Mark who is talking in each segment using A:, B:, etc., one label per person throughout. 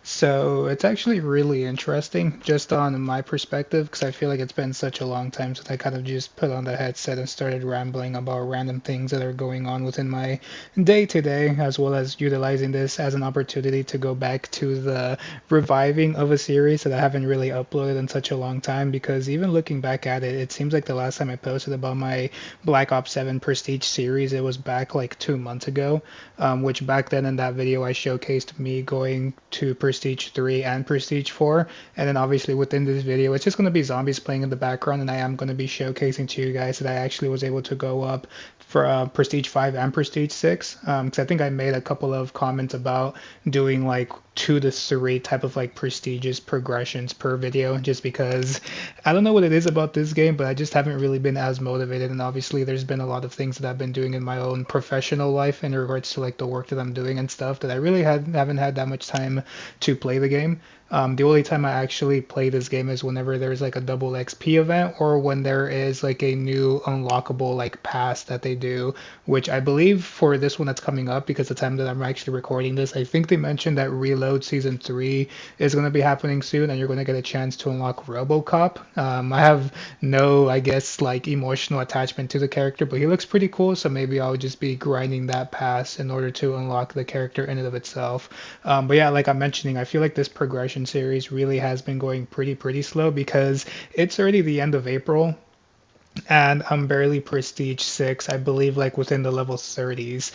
A: So it's actually really interesting just on my perspective because I feel like it's been such a long time since I kind of just put on the headset and started rambling about random things that are going on within my day to day, as well as utilizing this as an opportunity to go back to the reviving of a series that I haven't really uploaded in such a long time. Because even looking back at it, it seems like the last time I posted about my Black Ops 7 Prestige series, it was back like 2 months ago, which back then in that video I showcased me going to Prestige 3 and Prestige 4. And then obviously within this video, it's just going to be zombies playing in the background, and I am going to be showcasing to you guys that I actually was able to go up for Prestige 5 and Prestige 6. Because I think I made a couple of comments about doing like 2 to 3 type of like prestigious progressions per video, just because I don't know what it is about this game, but I just haven't really been as motivated. And obviously, there's been a lot of things that I've been doing in my own professional life in regards to like the work that I'm doing and stuff that I really haven't had that much time to play the game. The only time I actually play this game is whenever there's like a double XP event or when there is like a new unlockable like pass that they do, which I believe for this one that's coming up, because the time that I'm actually recording this, I think they mentioned that Reload Season 3 is going to be happening soon and you're going to get a chance to unlock RoboCop. I have no, I guess, like emotional attachment to the character, but he looks pretty cool, so maybe I'll just be grinding that pass in order to unlock the character in and of itself. But yeah, like I'm mentioning, I feel like this progression series really has been going pretty slow because it's already the end of April and I'm barely prestige 6, I believe, like within the level 30s,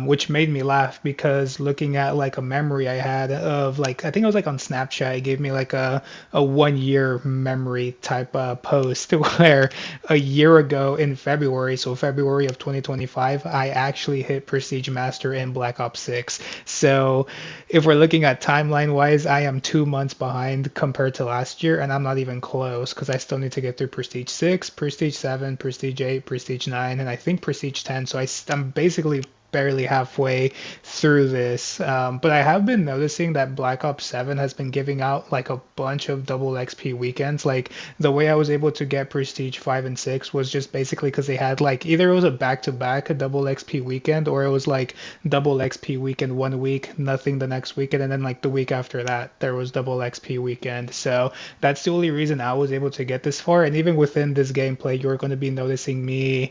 A: which made me laugh because looking at like a memory I had of like, I think it was like on Snapchat, it gave me like a 1 year memory type post where a year ago in February, so February of 2025, I actually hit Prestige Master in Black Ops 6. So if we're looking at timeline wise, I am 2 months behind compared to last year, and I'm not even close because I still need to get through Prestige 6, Prestige 7, Prestige 8, Prestige 9, and I think Prestige 10. So I'm basically barely halfway through this. But I have been noticing that Black Ops 7 has been giving out like a bunch of double XP weekends. Like the way I was able to get Prestige 5 and 6 was just basically because they had like either it was a back to back a double XP weekend, or it was like double XP weekend 1 week, nothing the next weekend, and then like the week after that there was double XP weekend. So that's the only reason I was able to get this far. And even within this gameplay, you're going to be noticing me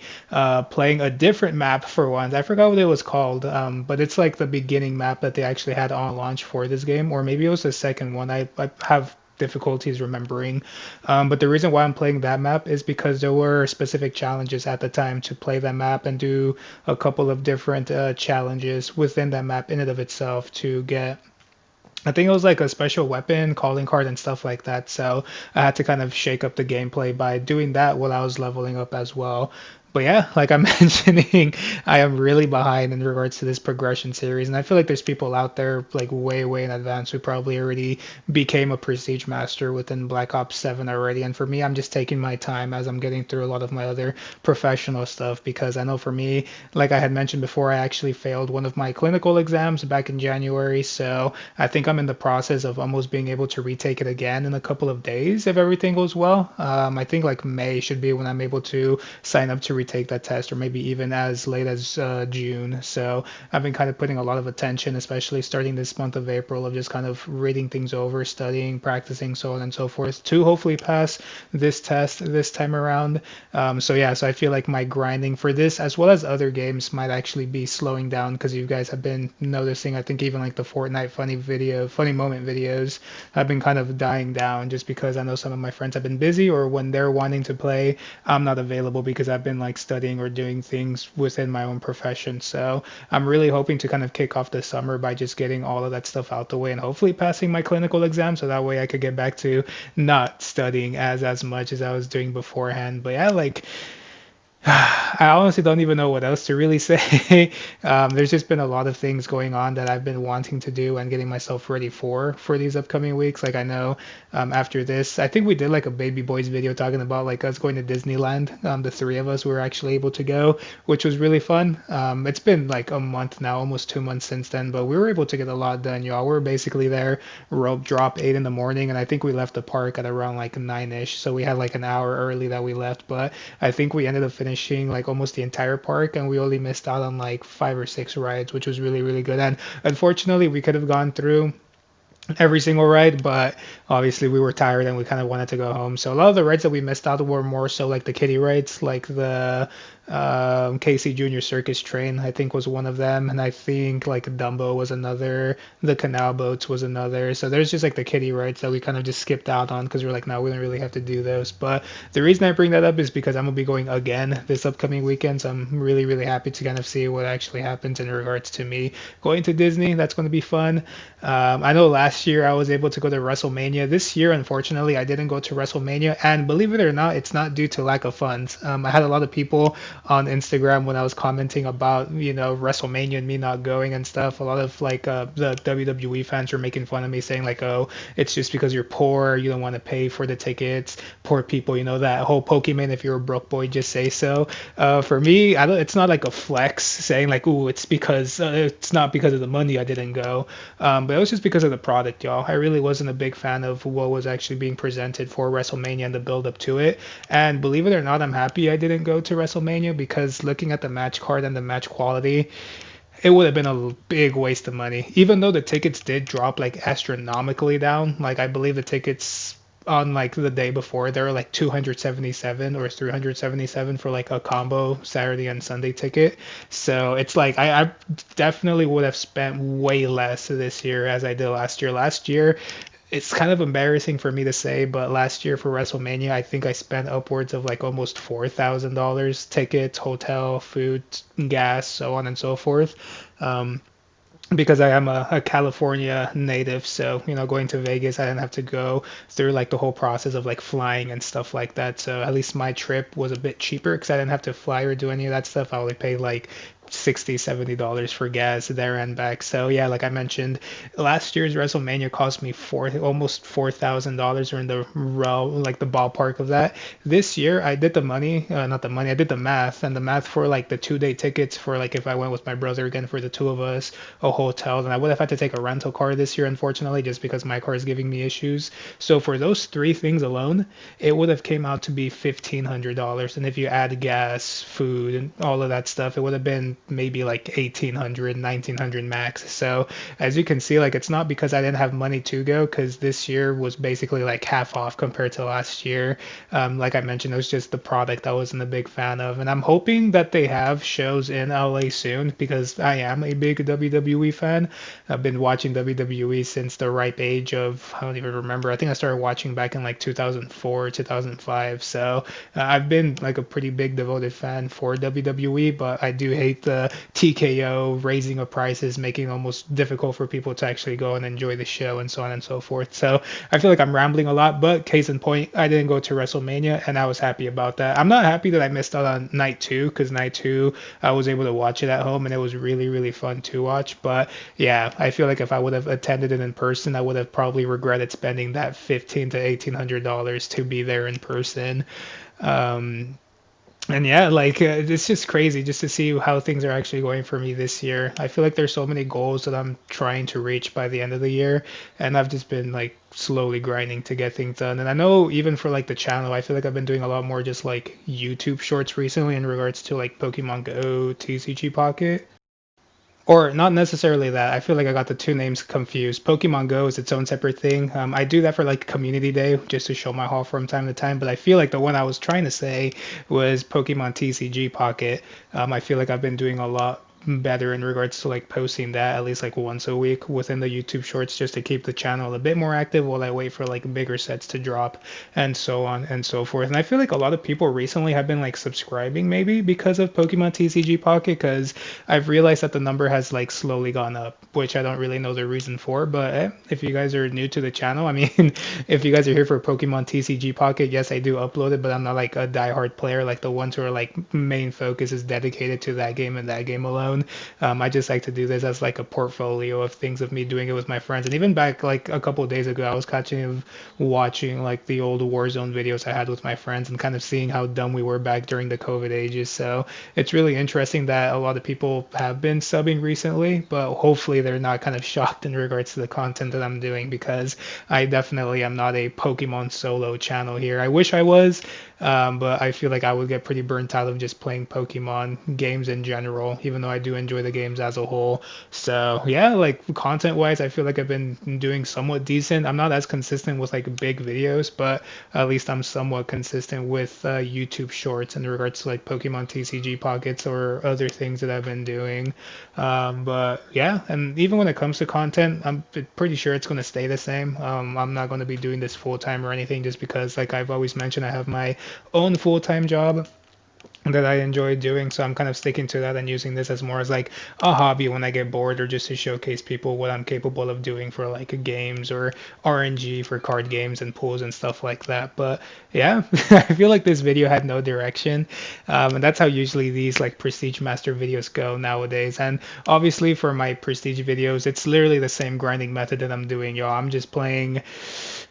A: playing a different map for once. I forgot what it was called, but it's like the beginning map that they actually had on launch for this game, or maybe it was the second one. I have difficulties remembering. But the reason why I'm playing that map is because there were specific challenges at the time to play that map and do a couple of different challenges within that map in and of itself to get. I think it was like a special weapon, calling card, and stuff like that. So I had to kind of shake up the gameplay by doing that while I was leveling up as well. But yeah, like I'm mentioning, I am really behind in regards to this progression series, and I feel like there's people out there like way in advance who probably already became a prestige master within Black Ops 7 already. And for me, I'm just taking my time as I'm getting through a lot of my other professional stuff because I know for me, like I had mentioned before, I actually failed one of my clinical exams back in January, so I think I'm in the process of almost being able to retake it again in a couple of days if everything goes well. I think like May should be when I'm able to sign up to retake that test, or maybe even as late as June. So I've been kind of putting a lot of attention, especially starting this month of April, of just kind of reading things over, studying, practicing, so on and so forth, to hopefully pass this test this time around. So yeah, so I feel like my grinding for this, as well as other games, might actually be slowing down because you guys have been noticing. I think even like the Fortnite funny moment videos have been kind of dying down just because I know some of my friends have been busy, or when they're wanting to play, I'm not available because I've been like studying or doing things within my own profession. So I'm really hoping to kind of kick off the summer by just getting all of that stuff out the way and hopefully passing my clinical exam so that way I could get back to not studying as much as I was doing beforehand. But yeah, like I honestly don't even know what else to really say. There's just been a lot of things going on that I've been wanting to do and getting myself ready for these upcoming weeks. Like I know after this, I think we did like a baby boys video talking about like us going to Disneyland. The three of us were actually able to go, which was really fun. It's been like a month now, almost 2 months since then, but we were able to get a lot done, y'all. We were basically there rope drop 8 in the morning, and I think we left the park at around like 9ish. So we had like an hour early that we left, but I think we ended up finishing like almost the entire park, and we only missed out on like 5 or 6 rides, which was really good. And unfortunately, we could have gone through every single ride, but obviously we were tired and we kind of wanted to go home. So a lot of the rides that we missed out were more so like the kiddie rides, like the Casey Junior Circus Train, I think was one of them, and I think like Dumbo was another. The Canal Boats was another. So there's just like the kiddie rides that we kind of just skipped out on because we're like, no, we don't really have to do those. But the reason I bring that up is because I'm gonna be going again this upcoming weekend, so I'm really really happy to kind of see what actually happens in regards to me going to Disney. That's going to be fun. I know last year I was able to go to WrestleMania. This year, unfortunately, I didn't go to WrestleMania, and believe it or not, it's not due to lack of funds. I had a lot of people on Instagram when I was commenting about WrestleMania and me not going and stuff. A lot of like the WWE fans were making fun of me, saying like, "Oh, it's just because you're poor, you don't want to pay for the tickets. Poor people, that whole Pokemon. If you're a broke boy, just say so." For me, I don't. It's not like a flex saying like, "Ooh, it's not because of the money I didn't go." But it was just because of the product, y'all. I really wasn't a big fan of what was actually being presented for WrestleMania and the build up to it. And believe it or not, I'm happy I didn't go to WrestleMania because looking at the match card and the match quality, it would have been a big waste of money. Even though the tickets did drop like astronomically down, like I believe the tickets on like the day before they were like 277 or 377 for like a combo Saturday and Sunday ticket. So it's like I definitely would have spent way less this year as I did last year. Last year it's kind of embarrassing for me to say, but last year for WrestleMania, I think I spent upwards of like almost $4,000 tickets, hotel, food, gas, so on and so forth. Um, because I am a California native, so going to Vegas, I didn't have to go through like the whole process of like flying and stuff like that. So at least my trip was a bit cheaper because I didn't have to fly or do any of that stuff. I only paid like $60-$70 for gas there and back. So yeah, like I mentioned, last year's WrestleMania cost me almost $4,000 or in the realm, like the ballpark of that. This year I did the money, not the money, I did the math, and the math for like the 2 day tickets for like if I went with my brother again for the two of us, a hotel, then I would have had to take a rental car this year, unfortunately, just because my car is giving me issues. So for those three things alone, it would have came out to be $1,500, and if you add gas, food, and all of that stuff, it would have been maybe like 1,800, 1,900 max. So as you can see, like it's not because I didn't have money to go, because this year was basically like half off compared to last year. Like I mentioned, it was just the product I wasn't a big fan of, and I'm hoping that they have shows in LA soon because I am a big WWE fan. I've been watching WWE since the ripe age of, I don't even remember. I think I started watching back in like 2004, 2005. So I've been like a pretty big devoted fan for WWE, but I do hate the TKO raising of prices, making it almost difficult for people to actually go and enjoy the show and so on and so forth. So I feel like I'm rambling a lot, but case in point, I didn't go to WrestleMania and I was happy about that. I'm not happy that I missed out on night two because night two I was able to watch it at home and it was really, really fun to watch. But yeah, I feel like if I would have attended it in person, I would have probably regretted spending that $1,500 to $1,800 to be there in person. Um, and yeah, like it's just crazy just to see how things are actually going for me this year. I feel like there's so many goals that I'm trying to reach by the end of the year, and I've just been like slowly grinding to get things done. And I know even for like the channel, I feel like I've been doing a lot more just like YouTube shorts recently in regards to like Pokemon Go, TCG Pocket. Or not necessarily that. I feel like I got the two names confused. Pokemon Go is its own separate thing. I do that for like Community Day just to show my haul from time to time. But I feel like the one I was trying to say was Pokemon TCG Pocket. I feel like I've been doing a lot better in regards to like posting that at least like once a week within the YouTube shorts just to keep the channel a bit more active while I wait for like bigger sets to drop and so on and so forth. And I feel like a lot of people recently have been like subscribing maybe because of Pokemon TCG Pocket because I've realized that the number has like slowly gone up, which I don't really know the reason for. But if you guys are new to the channel, I mean, if you guys are here for Pokemon TCG Pocket, yes, I do upload it, but I'm not like a diehard player like the ones who are like main focus is dedicated to that game and that game alone. I just like to do this as like a portfolio of things of me doing it with my friends. And even back like a couple of days ago, I was watching like the old Warzone videos I had with my friends and kind of seeing how dumb we were back during the COVID ages. So it's really interesting that a lot of people have been subbing recently, but hopefully they're not kind of shocked in regards to the content that I'm doing because I definitely am not a Pokemon solo channel here. I wish I was, but I feel like I would get pretty burnt out of just playing Pokemon games in general, even though I do enjoy the games as a whole. So yeah, like content wise, I feel like I've been doing somewhat decent. I'm not as consistent with like big videos, but at least I'm somewhat consistent with YouTube Shorts in regards to like Pokemon TCG Pockets or other things that I've been doing. But yeah, and even when it comes to content, I'm pretty sure it's going to stay the same. I'm not going to be doing this full time or anything just because, like I've always mentioned, I have my own full time job that I enjoy doing. So I'm kind of sticking to that and using this as more as like a hobby when I get bored or just to showcase people what I'm capable of doing for like games or RNG for card games and pools and stuff like that. But yeah, I feel like this video had no direction. And that's how usually these like Prestige Master videos go nowadays. And obviously for my Prestige videos, it's literally the same grinding method that I'm doing, yo. I'm just playing,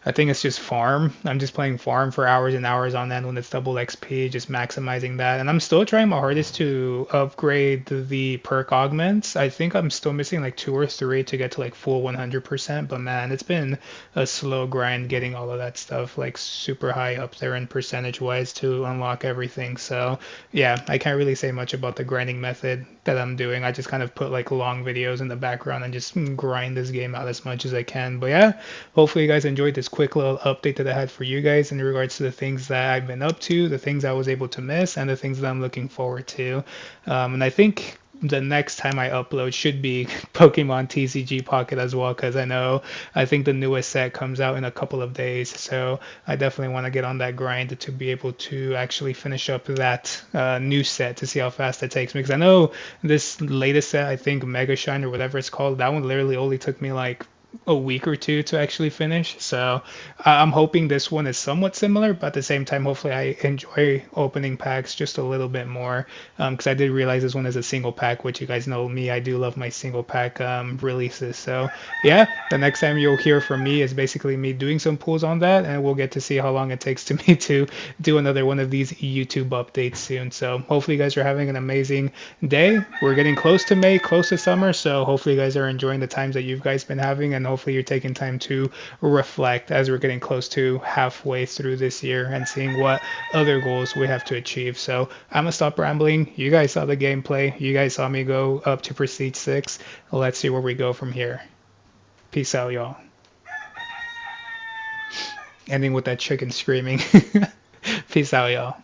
A: I think it's just farm. I'm just playing farm for hours and hours on end when it's double XP, just maximizing that. And I'm still trying my hardest to upgrade the perk augments. I think I'm still missing like two or three to get to like full 100%. But man, it's been a slow grind getting all of that stuff like super high up there in percentage wise to unlock everything. So yeah, I can't really say much about the grinding method that I'm doing. I just kind of put like long videos in the background and just grind this game out as much as I can. But yeah, hopefully you guys enjoyed this quick little update that I had for you guys in regards to the things that I've been up to, the things I was able to miss, and the things that I'm looking forward to. And I think the next time I upload should be Pokemon TCG Pocket as well, because I think the newest set comes out in a couple of days, so I definitely want to get on that grind to be able to actually finish up that new set to see how fast it takes me, because I know this latest set, I think Mega Shine or whatever it's called, that one literally only took me like a week or two to actually finish. So I'm hoping this one is somewhat similar, but at the same time, hopefully I enjoy opening packs just a little bit more. Because I did realize this one is a single pack, which you guys know me, I do love my single pack releases. So yeah, the next time you'll hear from me is basically me doing some pulls on that, and we'll get to see how long it takes to me to do another one of these YouTube updates soon. So hopefully you guys are having an amazing day. We're getting close to May, close to summer, so hopefully you guys are enjoying the times that you've guys been having, and hopefully you're taking time to reflect as we're getting close to halfway through this year and seeing what other goals we have to achieve. So I'm gonna stop rambling. You guys saw the gameplay. You guys saw me go up to Prestige 6. Let's see where we go from here. Peace out, y'all. Ending with that chicken screaming. Peace out, y'all.